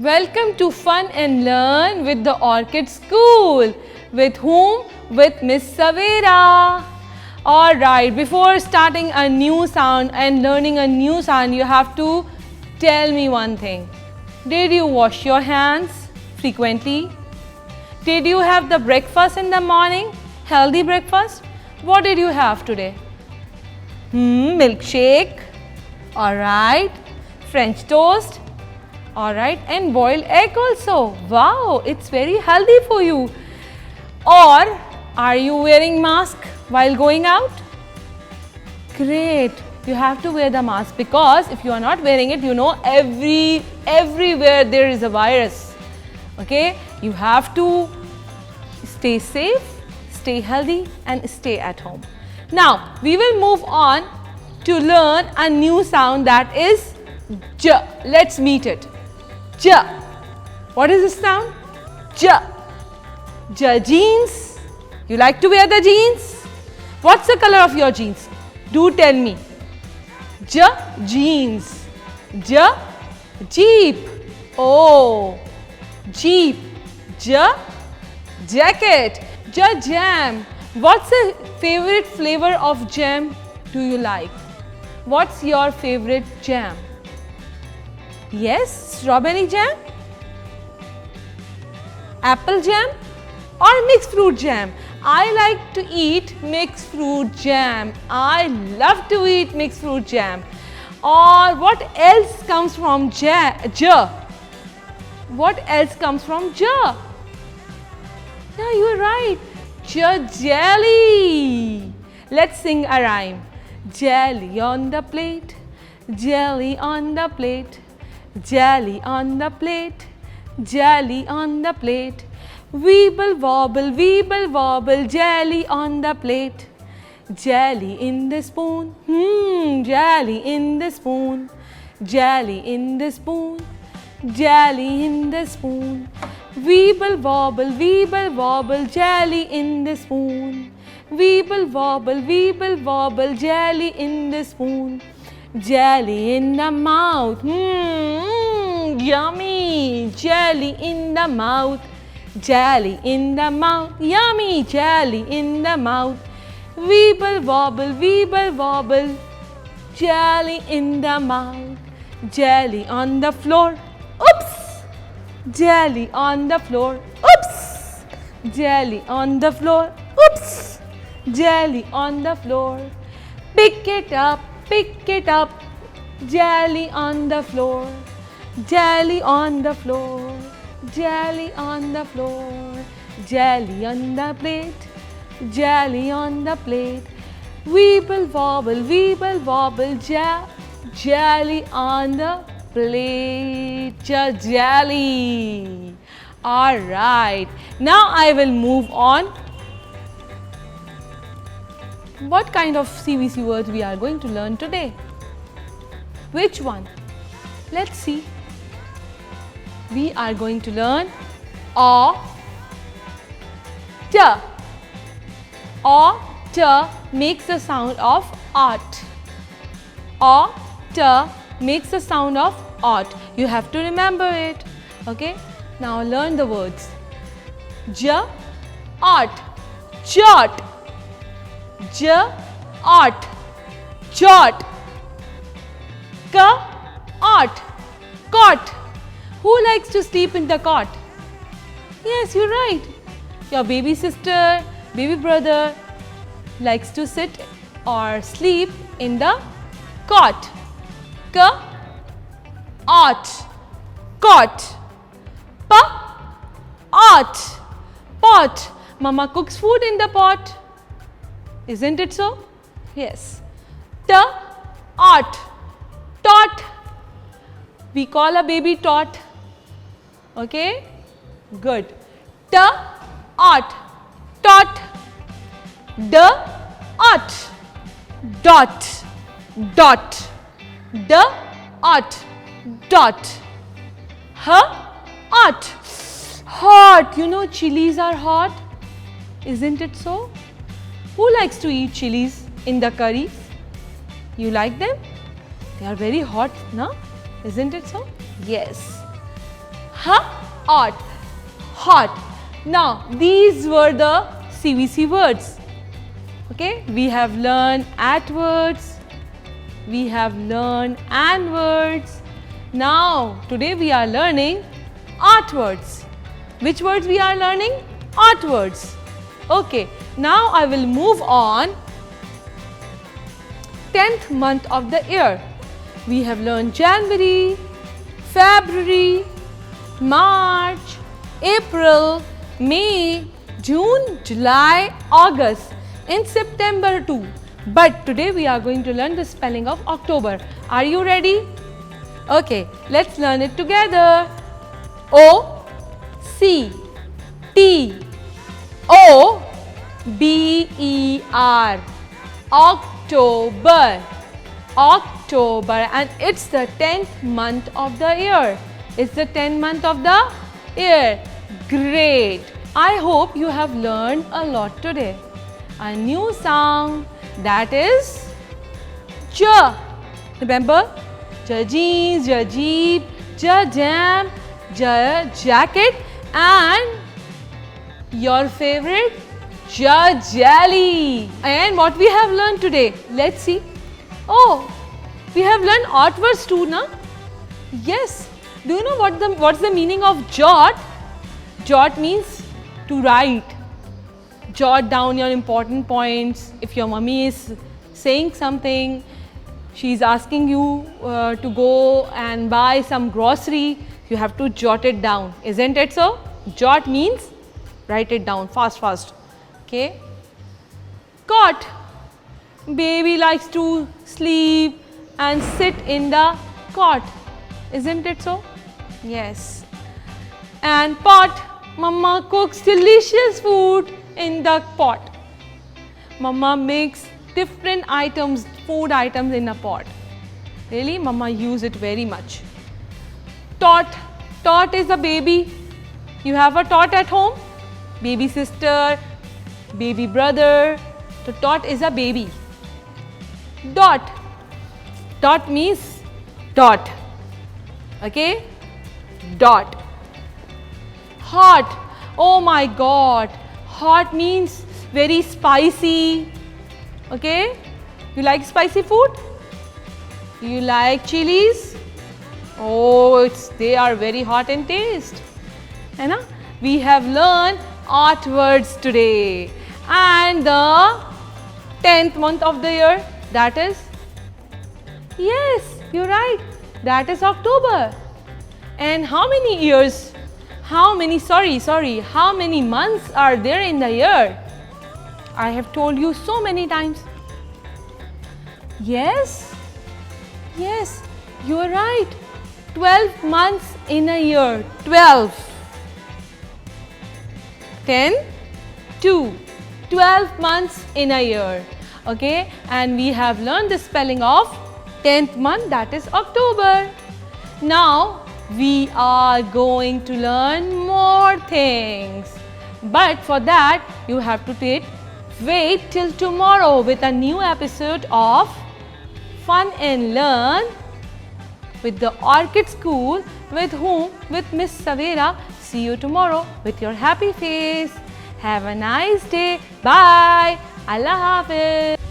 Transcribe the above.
Welcome to Fun and Learn with the Orchid School. With whom? With Miss Savera. Alright, before starting a new sound and learning a new sound, you have to tell me one thing. Did you wash your hands frequently? Did you have the breakfast in the morning? Healthy breakfast? What did you have today? Milkshake. Alright. French toast. Alright. And boiled egg also. Wow, it's very healthy for you. Or are you wearing mask while going out? Great. You have to wear the mask because if you are not wearing it, you know everywhere there is a virus. Okay? You have to stay safe, stay healthy and stay at home. Now, we will move on to learn a new sound that is J. Let's meet it. J. What is this sound? J. J. Jeans. You like to wear the jeans? What's the color of your jeans? Do tell me. J. Jeans. J. Jeep. Oh. Jeep. J. Jacket. J. Jam. What's the favorite flavor of jam do you like? What's your favorite jam? Yes, strawberry jam, apple jam or mixed fruit jam? I like to eat mixed fruit jam. I love to eat mixed fruit jam. Or what else comes from J? What else comes from J? Yeah, you are right. Jelly. Let's sing a rhyme. Jelly on the plate, jelly on the plate, jelly on the plate, jelly on the plate. Weeble wobble, jelly on the plate. Jelly in the spoon, jelly in the spoon, jelly in the spoon, jelly in the spoon. Weeble wobble, jelly in the spoon. Weeble wobble, jelly in the spoon. Jelly in the mouth, yummy. Jelly in the mouth, jelly in the mouth, yummy. Jelly in the mouth. Weeble wobble, jelly in the mouth. Jelly on the floor, oops. Jelly on the floor, oops. Jelly on the floor, oops. Jelly on the floor. Pick it up, jelly on the floor. Jelly on the floor, jelly on the floor. Jelly on the plate, jelly on the plate. Weeble wobble, jelly on the plate. Jelly. Alright, now I will move on. What kind of CVC words we are going to learn today? Which one? Let's see. We are going to learn A, T. A, T makes the sound of art. A, T makes the sound of art. You have to remember it. Okay? Now learn the words. J, art, jot. J, art, jot. K, art, cot. Who likes to sleep in the cot? Yes, you're right. Your baby sister, baby brother likes to sit or sleep in the cot. K, art, cot. P, art, pot. Mama cooks food in the pot. Isn't it so? Yes. T, art, tot. We call a baby tot. Okay? Good. T, art, tot. D, art, dot, dot. D, art, dot. H, art, hot. You know chilies are hot. Isn't it so? Who likes to eat chilies in the curries? You like them? They are very hot, no? Isn't it so? Yes. Hot. Hot. Now, these were the CVC words. Okay, we have learned at words, we have learned and words. Now, today we are learning art words. Which words we are learning? Art words. Okay, now I will move on. 10th month of the year. We have learned January, February, March, April, May, June, July, August, and September too. But today we are going to learn the spelling of October. Are you ready? Okay, let's learn it together. O, C, T, O, B, E, R. October. October, and it's the 10th month of the year. It's the 10th month of the year. Great. I hope you have learned a lot today. A new sound, that is J. Remember? J jeans, J jeep, J jam, J jacket, and your favorite J jelly. And what we have learned today? Let's see. Oh, we have learned art words too, na? Yes. Do you know what's the meaning of jot? Jot means to write. Jot down your important points. If your mummy is saying something, she's asking you to go and buy some grocery, you have to jot it down. Isn't it so? Jot means write it down fast. Okay. Cot. Baby likes to sleep and sit in the cot. Isn't it so? Yes. And pot. Mama cooks delicious food in the pot. Mama makes different items, food items in a pot. Really, Mama use it very much. Tot. Tot is a baby. You have a tot at home? Baby sister, baby brother. So tot is a baby. Dot. Dot means dot. Okay? Dot. Hot. Oh my God. Hot means very spicy. Okay? You like spicy food? Do you like chilies? Oh, they are very hot in taste. है ना? We have learned art words today. And the 10th month of the year, that is? Yes, you're right. That is October. And how many years? How many months are there in the year? I have told you so many times. Yes, you are right. 12 months in a year. 12. 10, 2. 12 months in a year. Okay, and we have learned the spelling of 10th month, that is October. Now, we are going to learn more things. But for that, you have to wait till tomorrow with a new episode of Fun and Learn with the Orchid School with Miss Savera. See you tomorrow with your happy face. Have a nice day. Bye. Allah Hafiz.